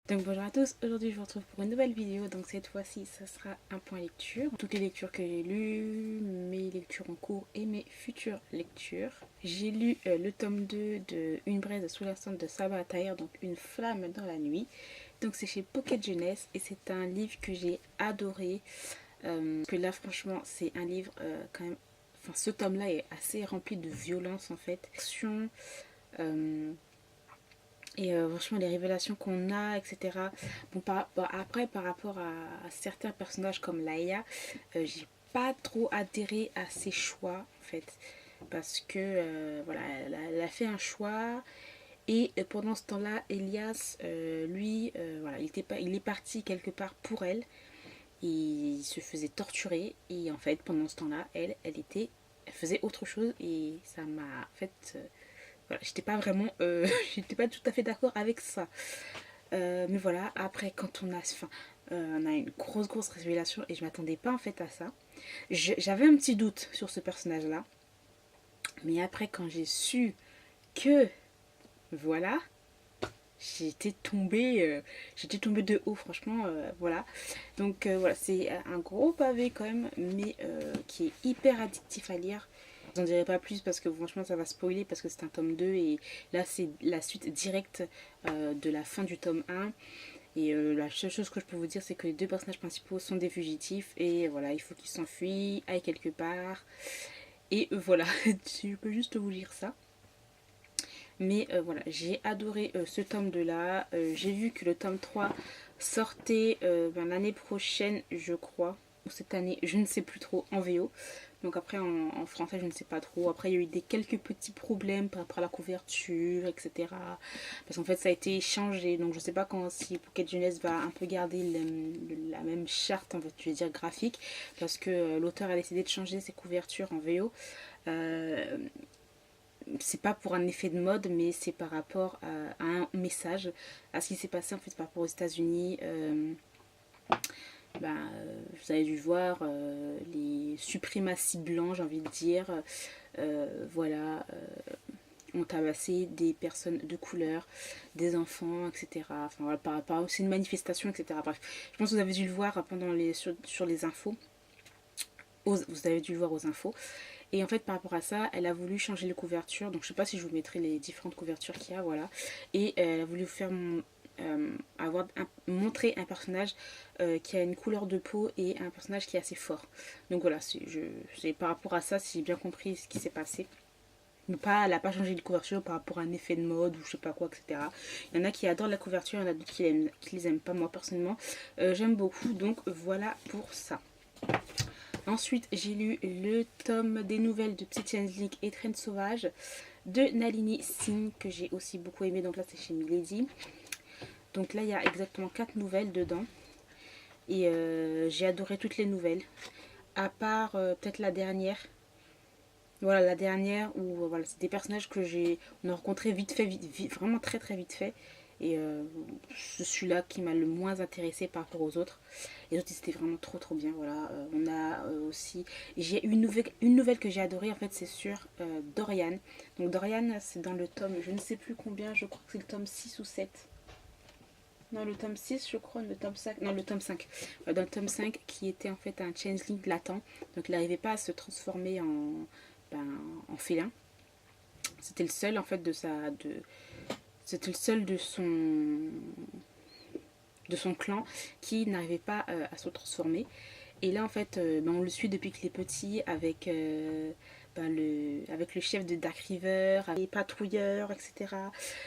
Donc bonjour à tous, aujourd'hui je vous retrouve pour une nouvelle vidéo, donc cette fois-ci ça sera un point lecture. Toutes les lectures que j'ai lues, mes lectures en cours et mes futures lectures. J'ai lu le tome 2 de Une braise sous l'instant de Sabaa Tahir, donc Une flamme dans la nuit. Donc c'est chez Pocket Jeunesse et c'est un livre que j'ai adoré. Que là franchement c'est un livre quand même, enfin ce tome là est assez rempli de violence en fait. Euh, franchement, les révélations qu'on a, etc. Après, par rapport à certains personnages comme Laïa, j'ai pas trop adhéré à ses choix, en fait. Parce que, voilà, elle a fait un choix. Et pendant ce temps-là, Elias, lui, voilà, il est parti quelque part pour elle. Il se faisait torturer. Et en fait, pendant ce temps-là, elle faisait autre chose. Et ça m'a, en fait, voilà, j'étais pas vraiment, j'étais pas tout à fait d'accord avec ça. Mais voilà, après quand on a une grosse révélation et je m'attendais pas en fait à ça. J'avais un petit doute sur ce personnage-là, mais après quand j'ai su que voilà, j'étais tombée de haut franchement, voilà. Donc voilà, c'est un gros pavé quand même, mais qui est hyper addictif à lire. J'en dirai pas plus parce que franchement ça va spoiler parce que c'est un tome 2 et là c'est la suite directe de la fin du tome 1. Et la seule chose que je peux vous dire c'est que les deux personnages principaux sont des fugitifs et voilà, il faut qu'ils s'enfuient, aillent quelque part. Et voilà, je peux juste vous lire ça. Mais voilà, j'ai adoré ce tome 2 là. J'ai vu que le tome 3 sortait l'année prochaine, je crois. Ou cette année, je ne sais plus trop, en VO. Donc après en français je ne sais pas trop. Après il y a eu quelques petits problèmes par rapport à la couverture, etc. Parce qu'en fait ça a été changé. Donc je ne sais pas quand si Pocket Jeunesse va un peu garder la même charte, en fait, je vais dire graphique. Parce que l'auteur a décidé de changer ses couvertures en VO. Euh, c'est pas pour un effet de mode, mais c'est par rapport à un message, à ce qui s'est passé en fait par rapport aux États-Unis. Vous avez dû voir les suprématies blancs, j'ai envie de dire, voilà, ont tabassé des personnes de couleur, des enfants, etc. Enfin voilà, par rapport aussi une manifestation, etc. Bref, je pense que vous avez dû le voir pendant sur les infos. Vous avez dû le voir aux infos. Et en fait, par rapport à ça, elle a voulu changer les couvertures. Donc, je sais pas si je vous mettrai les différentes couvertures qu'il y a, voilà. Et elle a voulu faire montrer un personnage qui a une couleur de peau et un personnage qui est assez fort. Donc voilà, c'est par rapport à ça, si j'ai bien compris ce qui s'est passé. Mais pas, elle n'a pas changé de couverture par rapport à un effet de mode ou je sais pas quoi, etc. Il y en a qui adorent la couverture, il y en a d'autres qui les aiment pas. Moi, personnellement, j'aime beaucoup. Donc voilà pour ça. Ensuite, j'ai lu le tome des nouvelles de Petit Angelique et Traîne Sauvage de Nalini Singh, que j'ai aussi beaucoup aimé. Donc là, c'est chez Milady. Donc là, il y a exactement 4 nouvelles dedans. Et j'ai adoré toutes les nouvelles. À part peut-être la dernière. Voilà, la dernière où voilà, c'est des personnages que on a rencontrés vite fait, vraiment très très vite fait. Et c'est celui-là qui m'a le moins intéressé par rapport aux autres. Les autres, c'était vraiment trop bien. Voilà. On a aussi. J'ai une nouvelle que j'ai adorée, en fait, c'est sur Dorian. Donc, Dorian, c'est dans le tome, je ne sais plus combien, je crois que c'est le tome 6 ou 7. Non, le tome 6 je crois, le tome 5. Non, le tome 5. Dans le tome 5 qui était en fait un changeling latent. Donc, il n'arrivait pas à se transformer ben, en félin. C'était le seul, en fait, c'était le seul de son clan qui n'arrivait pas à se transformer. Et là, en fait, on le suit depuis qu'il est petit avec, avec le chef de Dark River, avec les patrouilleurs, etc.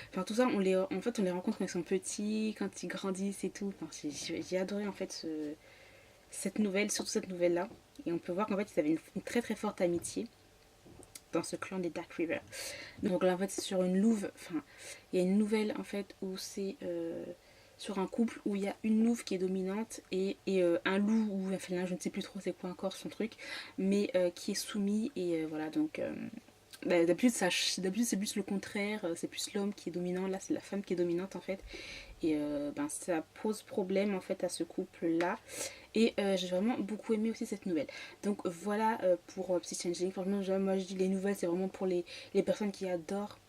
Enfin, tout ça, en fait, on les rencontre quand ils sont petits, quand ils grandissent et tout. Enfin, j'ai adoré, en fait, cette nouvelle, surtout cette nouvelle-là. Et on peut voir qu'en fait, ils avaient une très très forte amitié dans ce clan des Dark River. Donc là, en fait, c'est sur une louve. Enfin, il y a une nouvelle, en fait, où c'est sur un couple où il y a une louve qui est dominante et un loup ou un félin, je ne sais plus trop c'est quoi encore son truc, mais qui est soumis. Et voilà, donc d'habitude c'est plus le contraire, c'est plus l'homme qui est dominant, là c'est la femme qui est dominante en fait. Et ça pose problème en fait à ce couple là. Et j'ai vraiment beaucoup aimé aussi cette nouvelle. Donc voilà pour Psy Changing. Franchement, moi je dis les nouvelles c'est vraiment pour les personnes qui adorent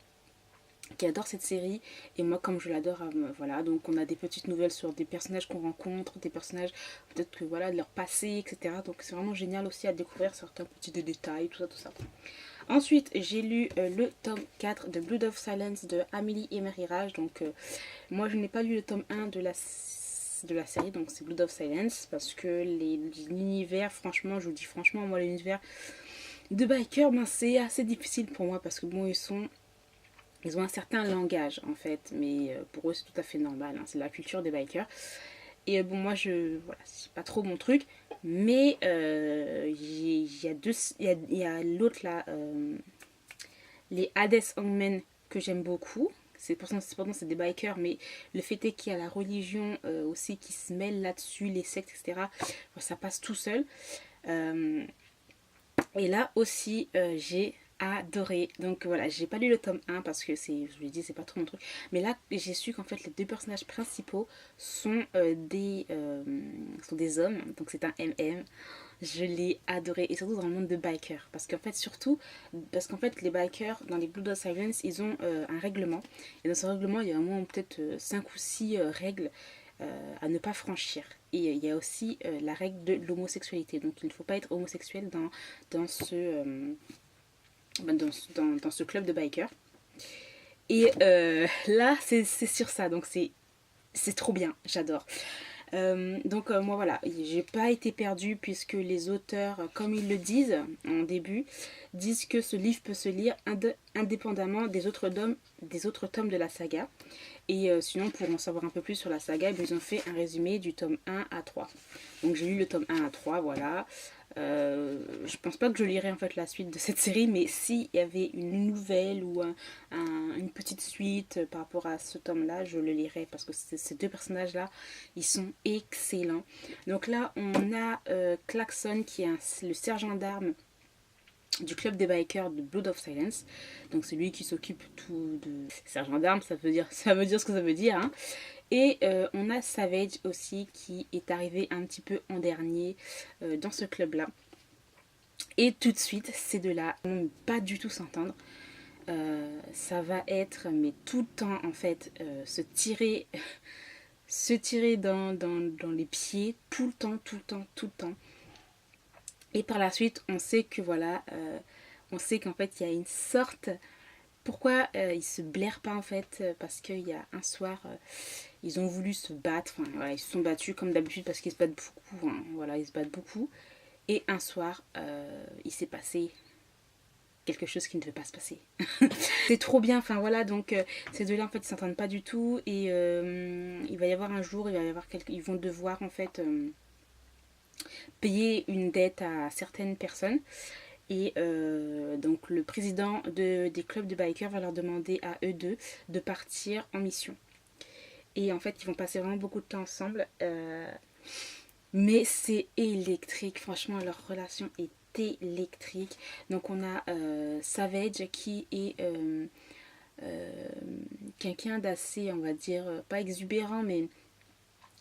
qui adore cette série et moi comme je l'adore, voilà, donc on a des petites nouvelles sur des personnages qu'on rencontre, des personnages peut-être que voilà de leur passé, etc. Donc c'est vraiment génial aussi à découvrir certains petits détails, tout ça, tout ça. Ensuite j'ai lu le tome 4 de Blood of Silence de Amélie Emery Rage. Donc moi je n'ai pas lu le tome 1 de la série, donc c'est Blood of Silence, parce que l'univers, franchement, je vous dis franchement, moi l'univers de biker, ben, c'est assez difficile pour moi, parce que bon, ils ont un certain langage en fait, mais pour eux c'est tout à fait normal, hein, c'est la culture des bikers. Et bon, moi voilà, c'est pas trop mon truc, mais il y a deux, il y a l'autre là, les Hades Hangmen que j'aime beaucoup. Pourtant c'est des bikers, mais le fait est qu'il y a la religion aussi qui se mêle là-dessus, les sectes, etc. Ça passe tout seul. Euh, et là aussi, j'ai adoré. Donc voilà, j'ai pas lu le tome 1 parce que je vous l'ai dit, c'est pas trop mon truc. Mais là, j'ai su qu'en fait, les deux personnages principaux sont des hommes. Donc c'est un MM. Je l'ai adoré. Et surtout dans le monde de bikers. Parce qu'en fait, les bikers, dans les Blood of Silence, ils ont un règlement. Et dans ce règlement, il y a au moins peut-être 5 ou 6 règles à ne pas franchir. Et il y a aussi la règle de l'homosexualité. Donc il ne faut pas être homosexuel dans ce club de bikers. Et là, c'est sur ça. Donc c'est trop bien. J'adore. Donc moi voilà, j'ai pas été perdue puisque les auteurs, comme ils le disent en début, disent que ce livre peut se lire indépendamment des autres tomes de la saga. Et sinon, pour en savoir un peu plus sur la saga, ils ont fait un résumé du tome 1 à 3. Donc j'ai lu le tome 1 à 3, voilà. Je pense pas que je lirai en fait la suite de cette série, mais s'il y avait une nouvelle ou une petite suite par rapport à ce tome-là, je le lirai parce que ces deux personnages-là, ils sont excellents. Donc là, on a Klaxon qui est le sergent d'armes du club des bikers de Blood of Silence. Donc c'est lui qui s'occupe tout de sergent d'armes, ça veut dire ce que ça veut dire, hein. Et on a Savage aussi qui est arrivé un petit peu en dernier dans ce club là. Et tout de suite, ces deux-là vont pas du tout s'entendre. Ça va être, mais tout le temps en fait, se tirer dans les pieds, tout le temps, tout le temps, tout le temps. Et par la suite, on sait que voilà, on sait qu'en fait, il y a une sorte. Pourquoi ils se blairent pas en fait? Parce qu'il y a un soir, ils ont voulu se battre. Enfin, voilà, ils se sont battus comme d'habitude parce qu'ils se battent beaucoup. Hein, voilà, ils se battent beaucoup. Et un soir, il s'est passé quelque chose qui ne devait pas se passer. C'est trop bien. Enfin voilà, donc ces deux-là en fait, ils s'entendent pas du tout. Et il va y avoir un jour, ils vont devoir en fait payer une dette à certaines personnes. Et donc le président des clubs de bikers va leur demander à eux deux de partir en mission. Et en fait, ils vont passer vraiment beaucoup de temps ensemble. Mais c'est électrique. Franchement, leur relation est électrique. Donc on a Savage qui est quelqu'un d'assez, on va dire, pas exubérant, mais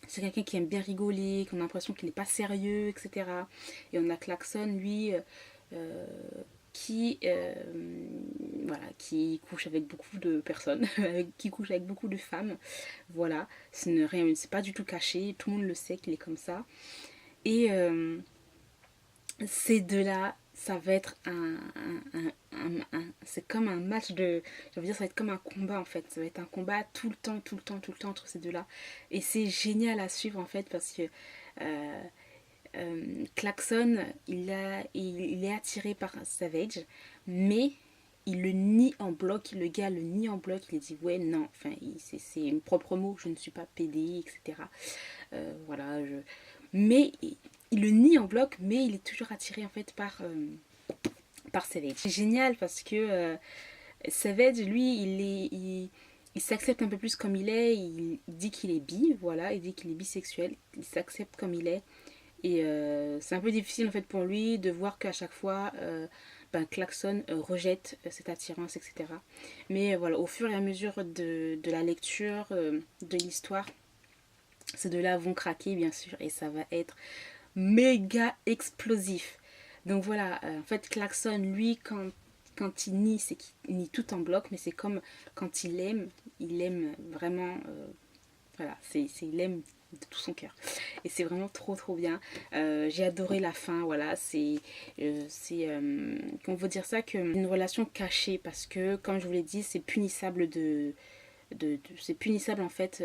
c'est quelqu'un qui aime bien rigoler, qu'on a l'impression qu'il n'est pas sérieux, etc. Et on a Klaxon, lui, euh, qui voilà, qui couche avec beaucoup de personnes, qui couche avec beaucoup de femmes. Voilà, c'est pas du tout caché, tout le monde le sait qu'il est comme ça. Et ces deux-là, ça va être c'est comme un match de, je veux dire, ça va être comme un combat en fait. Ça va être un combat tout le temps, tout le temps, tout le temps entre ces deux-là. Et c'est génial à suivre en fait parce que Klaxon, il est attiré par Savage, mais il le nie en bloc, le gars le nie en bloc, il dit ouais non, enfin c'est mon propre mot, je ne suis pas PD, etc. Voilà, mais il le nie en bloc, mais il est toujours attiré en fait par Savage. C'est génial parce que Savage, lui, il s'accepte un peu plus comme il est, il dit qu'il est bi, voilà, il dit qu'il est bisexuel, il s'accepte comme il est. Et c'est un peu difficile en fait pour lui de voir qu'à chaque fois Klaxon rejette cette attirance, etc. Mais voilà, au fur et à mesure de la lecture de l'histoire, ces deux-là vont craquer bien sûr et ça va être méga explosif. Donc voilà, en fait Klaxon, lui, quand il nie, c'est qu'il nie tout en bloc, mais c'est comme quand il aime vraiment, voilà, il aime de tout son cœur. Et c'est vraiment trop trop bien. J'ai adoré la fin, voilà, qu'on veut dire ça, que une relation cachée, parce que, comme je vous l'ai dit, c'est punissable c'est punissable en fait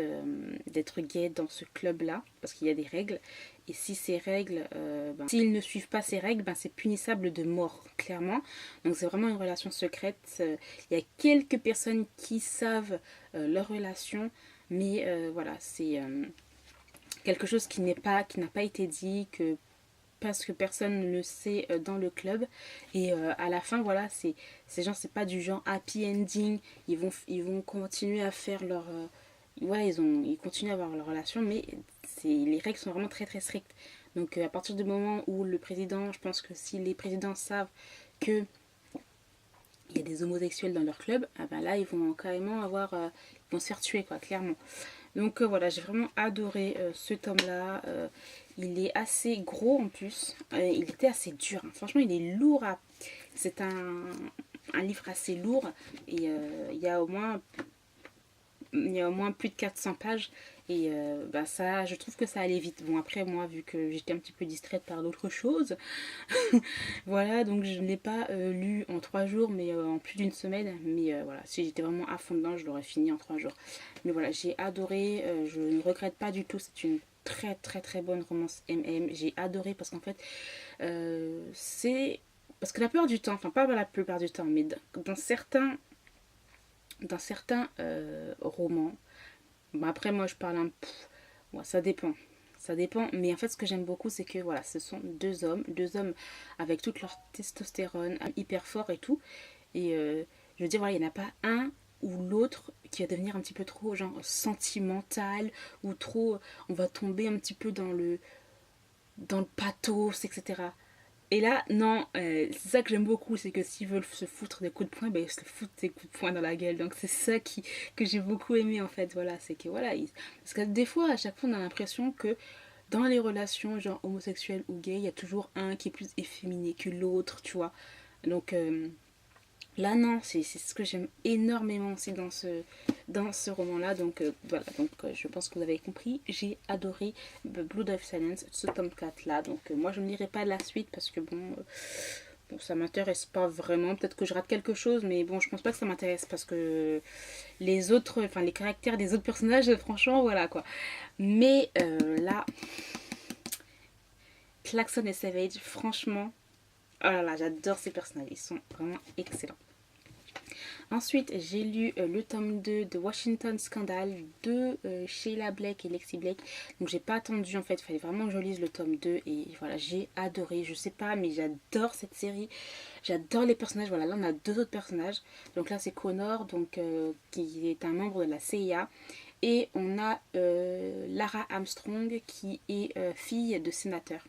d'être gay dans ce club là parce qu'il y a des règles et si ces règles s'ils ne suivent pas ces règles c'est punissable de mort clairement, donc c'est vraiment une relation secrète. Il y a quelques personnes qui savent leur relation, mais voilà, c'est quelque chose qui n'a pas été dit, que parce que personne ne le sait dans le club. Et à la fin, voilà, ces gens, c'est pas du genre happy ending. Ils vont continuer à faire leur. Voilà, ils continuent à avoir leur relation, mais les règles sont vraiment très très strictes. Donc à partir du moment où le président, je pense que si les présidents savent que il y a des homosexuels dans leur club, ah ben là ils vont carrément avoir. Ils vont se faire tuer, quoi, clairement. Donc voilà, j'ai vraiment adoré ce tome-là. Il est assez gros en plus. Il était assez dur, hein. Franchement, il est lourd. C'est un livre assez lourd. Et il y a au moins plus de 400 pages. Et ça, je trouve que ça allait vite. Bon, après, moi, vu que j'étais un petit peu distraite par d'autres choses, voilà, donc je ne l'ai pas lu en 3 jours, mais en plus d'une semaine. Mais voilà, si j'étais vraiment à fond dedans, je l'aurais fini en 3 jours. Mais voilà, j'ai adoré, je ne regrette pas du tout. C'est une très très très bonne romance MM. J'ai adoré parce qu'en fait, c'est... Parce que la plupart du temps, enfin pas la plupart du temps, mais dans certains romans, bon, après moi je parle un peu, ouais, ça dépend. Ça dépend, mais en fait ce que j'aime beaucoup c'est que voilà, ce sont deux hommes avec toute leur testostérone, hyper fort et tout. Et je veux dire, voilà, il n'y en a pas un ou l'autre qui va devenir un petit peu trop genre sentimental ou trop, on va tomber un petit peu dans le pathos, etc. Et là, non, c'est ça que j'aime beaucoup, c'est que s'ils veulent se foutre des coups de poing, ben ils se foutent des coups de poing dans la gueule. Donc c'est ça que j'ai beaucoup aimé en fait, voilà, c'est que voilà, parce que des fois, à chaque fois, on a l'impression que dans les relations genre homosexuelles ou gays, il y a toujours un qui est plus efféminé que l'autre, tu vois. Donc là, non, c'est ce que j'aime énormément aussi dans ce roman-là. Donc voilà, donc je pense que vous avez compris. J'ai adoré Blood of Silence, ce tome 4-là. Donc moi, je ne lirai pas la suite parce que bon, ça m'intéresse pas vraiment. Peut-être que je rate quelque chose, mais bon, je pense pas que ça m'intéresse parce que les caractères des autres personnages, franchement, voilà quoi. Mais là, Klaxon et Savage, franchement, oh là là, j'adore ces personnages. Ils sont vraiment excellents. Ensuite, j'ai lu le tome 2 de Washington Scandal de Sheila Blake et Lexi Blake. Donc j'ai pas attendu en fait, il fallait vraiment que je lise le tome 2 et voilà, j'ai adoré. Je sais pas, mais j'adore cette série. J'adore les personnages. Voilà, là on a deux autres personnages. Donc là c'est Connor, donc, qui est un membre de la CIA. Et on a Lara Armstrong qui est fille de sénateur.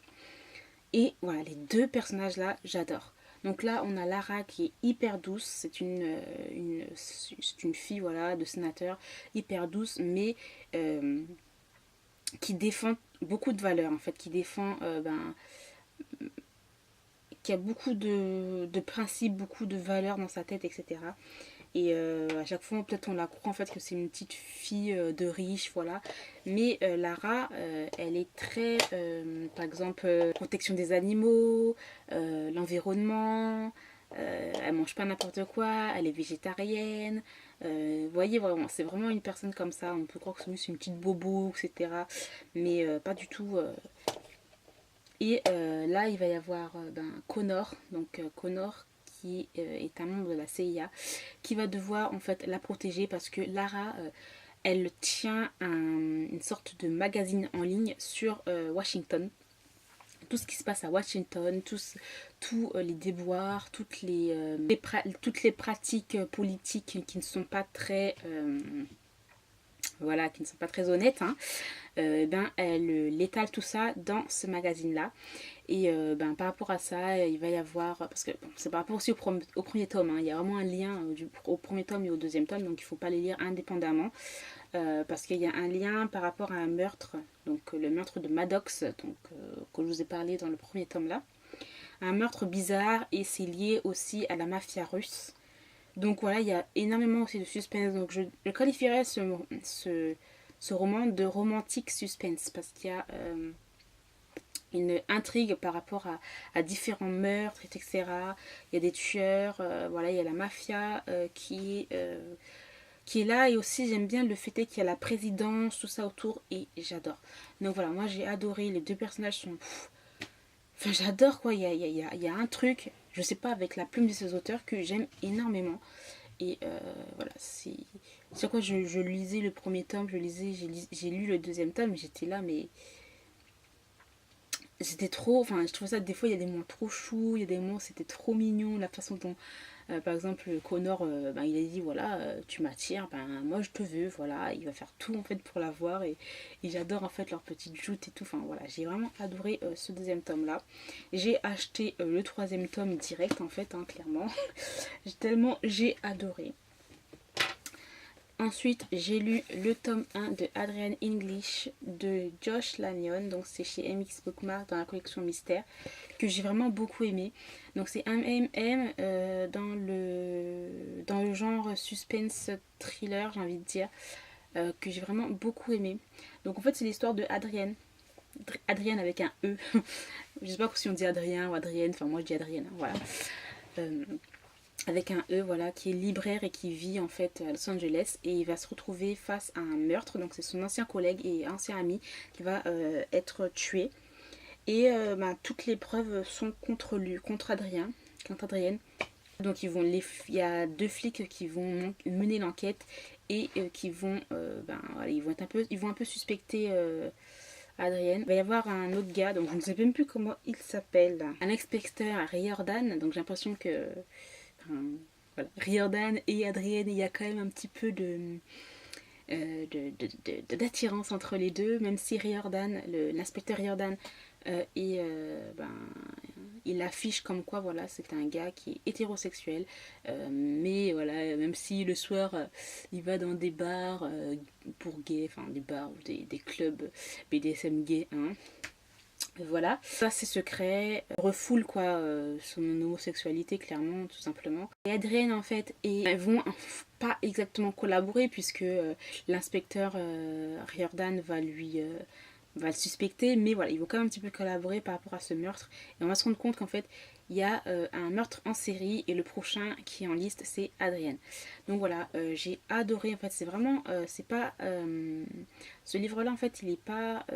Et voilà, les deux personnages là, j'adore. Donc là, on a Lara qui est hyper douce. C'est une fille voilà, de sénateur, hyper douce, mais qui défend beaucoup de valeurs, en fait, qui défend, qui a beaucoup de principes, beaucoup de valeurs dans sa tête, etc. Et à chaque fois, peut-être on la croit en fait que c'est une petite fille de riche, voilà. Mais Lara, elle est très, par exemple, protection des animaux, l'environnement. Elle mange pas n'importe quoi, elle est végétarienne. Vous voyez, vraiment, c'est vraiment une personne comme ça. On peut croire que c'est une petite bobo, etc. Mais pas du tout. Et là, il va y avoir Connor. Donc Connor qui est un membre de la CIA qui va devoir en fait la protéger parce que Lara elle tient une sorte de magazine en ligne sur Washington, tout ce qui se passe à Washington, tous les déboires, toutes les pratiques politiques qui ne sont pas très voilà, qui ne sont pas très honnêtes, hein. Elle étale tout ça dans ce magazine là. Et par rapport à ça, il va y avoir, parce que bon, c'est par rapport aussi au premier tome, hein, il y a vraiment un lien au premier tome et au deuxième tome, donc il ne faut pas les lire indépendamment, parce qu'il y a un lien par rapport à un meurtre, donc le meurtre de Maddox, donc, que je vous ai parlé dans le premier tome là. un meurtre bizarre et c'est lié aussi à la mafia russe. Donc voilà, il y a énormément aussi de suspense. Donc je qualifierais ce roman de romantique suspense parce qu'il y a une intrigue par rapport à différents meurtres, etc. Il y a des tueurs, voilà, il y a la mafia qui est là. Et aussi, j'aime bien le fait qu'il y a la présidence, tout ça autour, et j'adore. Donc voilà, moi j'ai adoré, les deux personnages sont... Enfin, j'adore quoi, il y a un truc, je sais pas, avec la plume de ces auteurs que j'aime énormément. Et voilà, c'est quoi, je lisais le premier tome, j'ai lu le deuxième tome, j'étais là, mais c'était trop, enfin je trouve ça, des fois il y a des moments trop choux, il y a des moments où c'était trop mignon, la façon dont par exemple Connor ben, il a dit voilà tu m'attires, ben moi je te veux, voilà, il va faire tout en fait pour l'avoir et j'adore en fait leur petite joute et tout, enfin voilà, j'ai vraiment adoré ce deuxième tome là. J'ai acheté le troisième tome direct en fait, hein, clairement. Tellement j'ai adoré. Ensuite, j'ai lu le tome 1 de Adrian English de Josh Lanyon. Donc, c'est chez MX Bookmark dans la collection Mystère, que j'ai vraiment beaucoup aimé. Donc, c'est un MM dans le genre suspense thriller, j'ai envie de dire, que j'ai vraiment beaucoup aimé. Donc, en fait, c'est l'histoire de Adrienne. Adrienne avec un E. Je sais pas si on dit Adrien ou Adrienne. Enfin, moi, je dis Adrienne. Hein, voilà. Euh, avec un E, voilà, qui est libraire et qui vit en fait à Los Angeles, et il va se retrouver face à un meurtre. Donc c'est son ancien collègue et ancien ami qui va être tué, et bah, toutes les preuves sont contre lui, contre Adrien, contre Adrienne. Donc il y a deux flics qui vont mener l'enquête et qui vont ben, voilà, ils vont un peu suspecter Adrienne. Il va y avoir un autre gars, donc je ne sais même plus comment il s'appelle, un inspecteur Riordan. Donc j'ai l'impression que voilà. Riordan et Adrienne, il y a quand même un petit peu d'attirance entre les deux, même si Riordan, l'inspecteur Riordan, ben, il affiche comme quoi voilà, c'est un gars qui est hétérosexuel, mais voilà, même si le soir il va dans des bars pour gays, enfin des bars ou des clubs BDSM gays, hein, voilà, ça c'est secret, refoule quoi son homosexualité clairement, tout simplement. Et Adrienne en fait, et elles vont pas exactement collaborer puisque l'inspecteur Riordan va le suspecter, mais voilà, ils vont quand même un petit peu collaborer par rapport à ce meurtre. Et on va se rendre compte qu'en fait, il y a un meurtre en série et le prochain qui est en liste, c'est Adrienne. Donc voilà, j'ai adoré. En fait, c'est vraiment, c'est pas, ce livre-là, en fait, il n'est pas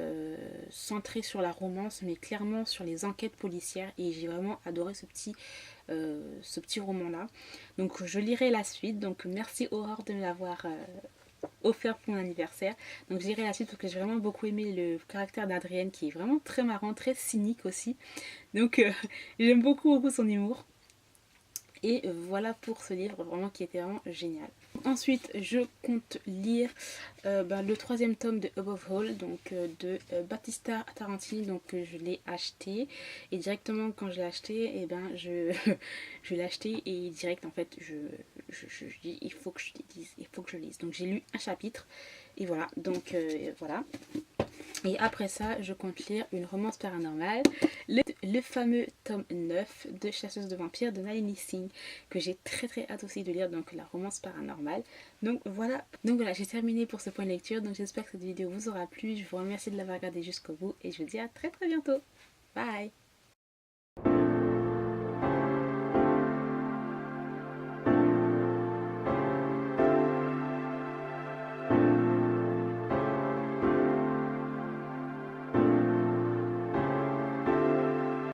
centré sur la romance, mais clairement sur les enquêtes policières. Et j'ai vraiment adoré ce petit roman-là. Donc je lirai la suite. Donc merci Aurore de me l'avoir offert pour mon anniversaire. Donc j'irai la suite parce que j'ai vraiment beaucoup aimé le caractère d'Adrienne qui est vraiment très marrant, très cynique aussi. Donc j'aime beaucoup son humour. Et voilà pour ce livre vraiment qui était vraiment génial. Ensuite, je compte lire le troisième tome de Above All, donc de Battista Tarantini. Donc je l'ai acheté et directement quand je l'ai acheté, et ben je l'ai acheté et direct en fait je dis il faut que je lise, il faut que je lise. Donc j'ai lu un chapitre et voilà. Donc voilà. Et après ça, je compte lire une romance paranormale, le fameux tome 9 de Chasseuse de vampires de Nalini Singh, que j'ai très hâte aussi de lire, donc la romance paranormale. Donc voilà, j'ai terminé pour ce point de lecture, donc j'espère que cette vidéo vous aura plu. Je vous remercie de l'avoir regardé jusqu'au bout et je vous dis à très bientôt. Bye!